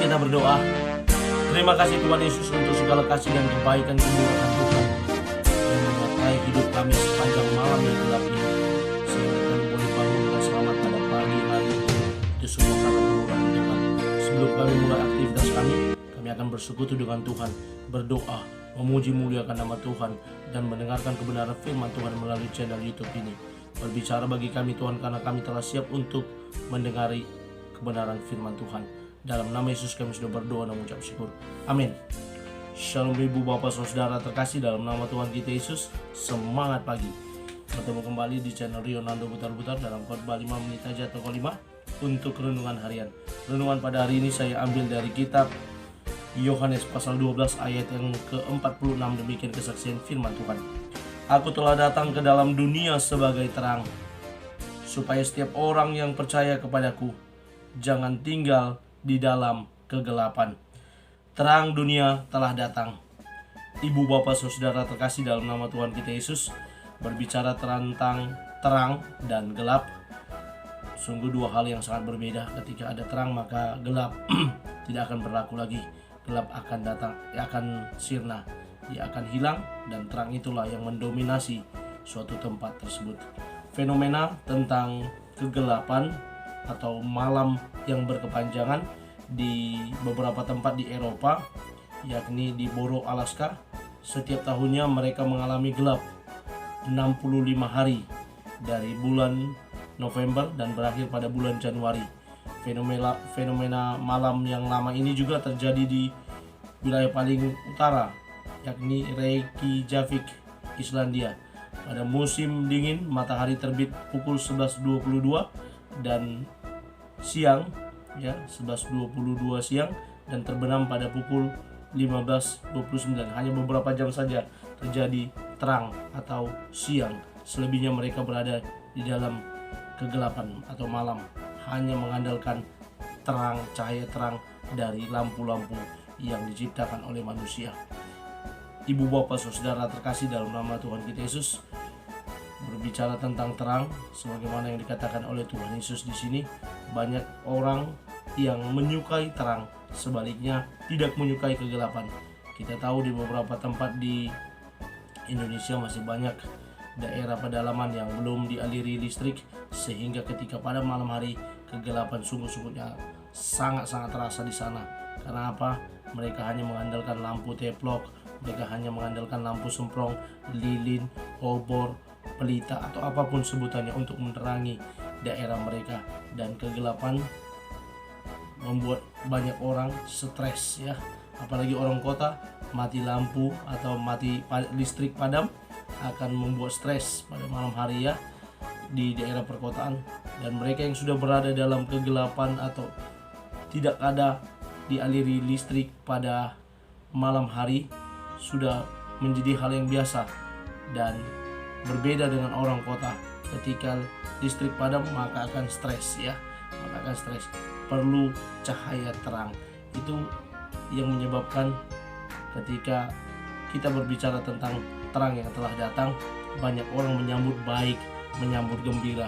kita berdoa. Terima kasih Tuhan Yesus untuk segala kasih dan kebaikan kemurahan Tuhan yang menyertai hidup kami sepanjang malam yang gelap ini, sehingga kami boleh bangun dengan selamat pada pagi hari ini. Itu semua karena kemurahan Tuhan. Sebelum kami mulai aktivitas kami akan bersekutu dengan Tuhan, berdoa, memuji muliakan nama Tuhan, dan mendengarkan kebenaran firman Tuhan melalui channel YouTube ini. Berbicara bagi kami Tuhan, karena kami telah siap untuk mendengari kebenaran firman Tuhan. Dalam nama Yesus kami sudah berdoa dan mengucap syukur. Amin. Shalom ibu bapak saudara terkasih dalam nama Tuhan kita Yesus. Semangat pagi. Bertemu kembali di channel Rionando Butar-Butar dalam khotbah 5 menit aja atau 5 untuk renungan harian. Renungan pada hari ini saya ambil dari kitab Yohanes pasal 12 ayat yang ke-46. Demikian kesaksian firman Tuhan. Aku telah datang ke dalam dunia sebagai terang, supaya setiap orang yang percaya kepadaku jangan tinggal di dalam kegelapan. Terang dunia telah datang. Ibu bapak saudara terkasih dalam nama Tuhan kita Yesus, berbicara tentang terang dan gelap. Sungguh dua hal yang sangat berbeda. Ketika ada terang maka gelap tidak akan berlaku lagi. Gelap akan datang, akan sirna, dia akan hilang, dan terang itulah yang mendominasi suatu tempat tersebut. Fenomena tentang kegelapan atau malam yang berkepanjangan di beberapa tempat di Eropa, yakni di Boro, Alaska, setiap tahunnya mereka mengalami gelap 65 hari dari bulan November dan berakhir pada bulan Januari. Fenomena malam yang lama ini juga terjadi di wilayah paling utara, yakni Reykjavik, Islandia. Pada musim dingin, matahari terbit pukul 11.22 dan siang, 11.22 siang, dan terbenam pada pukul 15.29. Hanya beberapa jam saja terjadi terang atau siang. Selebihnya mereka berada di dalam kegelapan atau malam, hanya mengandalkan terang, cahaya terang dari lampu-lampu yang diciptakan oleh manusia. Ibu bapak saudara terkasih dalam nama Tuhan kita Yesus, berbicara tentang terang, sebagaimana yang dikatakan oleh Tuhan Yesus di sini, banyak orang yang menyukai terang, sebaliknya tidak menyukai kegelapan. Kita tahu di beberapa tempat di Indonesia masih banyak daerah pedalaman yang belum dialiri listrik, sehingga ketika pada malam hari kegelapan sungguh-sungguhnya sangat-sangat terasa di sana. Karena apa? Mereka hanya mengandalkan lampu teplok, mereka hanya mengandalkan lampu semprong, lilin, obor, pelita, atau apapun sebutannya untuk menerangi daerah mereka. Dan kegelapan membuat banyak orang stres, apalagi orang kota. Mati lampu atau mati listrik padam akan membuat stres pada malam hari di daerah perkotaan. Dan mereka yang sudah berada dalam kegelapan atau tidak ada dialiri listrik pada malam hari sudah menjadi hal yang biasa, dan berbeda dengan orang kota. Ketika listrik padam maka akan stres, perlu cahaya terang. Itu yang menyebabkan ketika kita berbicara tentang terang yang telah datang, banyak orang menyambut baik, menyambut gembira.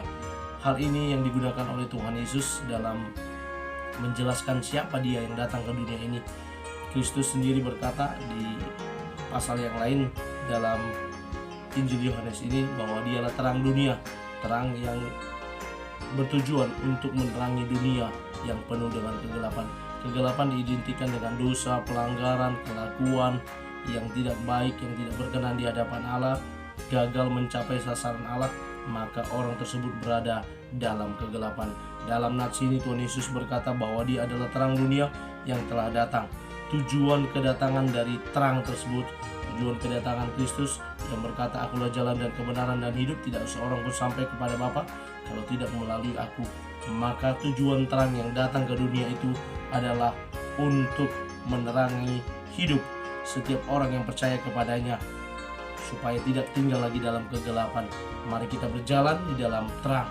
Hal ini yang digunakan oleh Tuhan Yesus dalam menjelaskan siapa dia yang datang ke dunia ini. Kristus sendiri berkata di pasal yang lain dalam Injil Yohanes ini bahwa dialah terang dunia, terang yang bertujuan untuk menerangi dunia yang penuh dengan kegelapan. Kegelapan diidentikan dengan dosa, pelanggaran, kelakuan yang tidak baik, yang tidak berkenan di hadapan Allah, gagal mencapai sasaran Allah, maka orang tersebut berada dalam kegelapan. Dalam nats ini Tuhan Yesus berkata bahwa dia adalah terang dunia yang telah datang. Tujuan kedatangan dari terang tersebut, tujuan kedatangan Kristus yang berkata, akulah jalan dan kebenaran dan hidup, tidak seorang pun sampai kepada Bapa kalau tidak melalui aku. Maka tujuan terang yang datang ke dunia itu adalah untuk menerangi hidup setiap orang yang percaya kepadanya, supaya tidak tinggal lagi dalam kegelapan. Mari kita berjalan di dalam terang.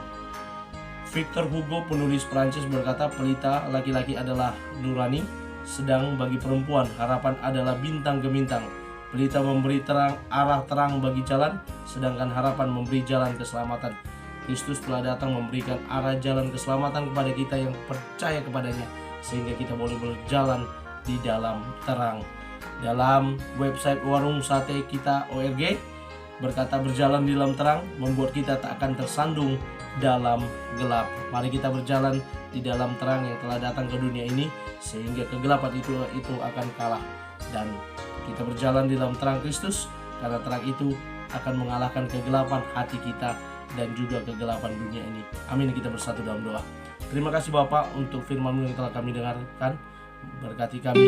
Victor Hugo, penulis Prancis, berkata, pelita laki-laki adalah nurani, sedang bagi perempuan harapan adalah bintang gemintang. Pelita memberi terang, arah terang bagi jalan, sedangkan harapan memberi jalan keselamatan. Kristus telah datang memberikan arah jalan keselamatan kepada kita yang percaya kepadanya. sehingga kita boleh berjalan di dalam terang. Dalam website warung sate kita ORG berkata berjalan di dalam terang membuat kita tak akan tersandung dalam gelap. Mari kita berjalan di dalam terang yang telah datang ke dunia ini, sehingga kegelapan itu akan kalah, dan kita berjalan di dalam terang Kristus, karena terang itu akan mengalahkan kegelapan hati kita dan juga kegelapan dunia ini. Amin. Kita bersatu dalam doa. Terima kasih Bapa untuk firman-Mu yang telah kami dengarkan. Berkati kami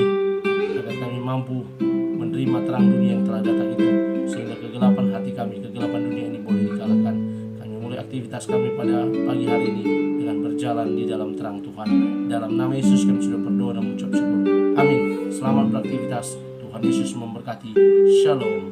agar kami mampu menerima terang dunia yang telah datang itu, sehingga kegelapan hati kami, kegelapan dunia ini boleh dikalahkan. Kami mulai aktivitas kami pada pagi hari ini dengan berjalan di dalam terang Tuhan. Dalam nama Yesus kami sudah berdoa dan mengucap syukur. Amin. Selamat beraktivitas. Tuhan Yesus memberkati. Shalom.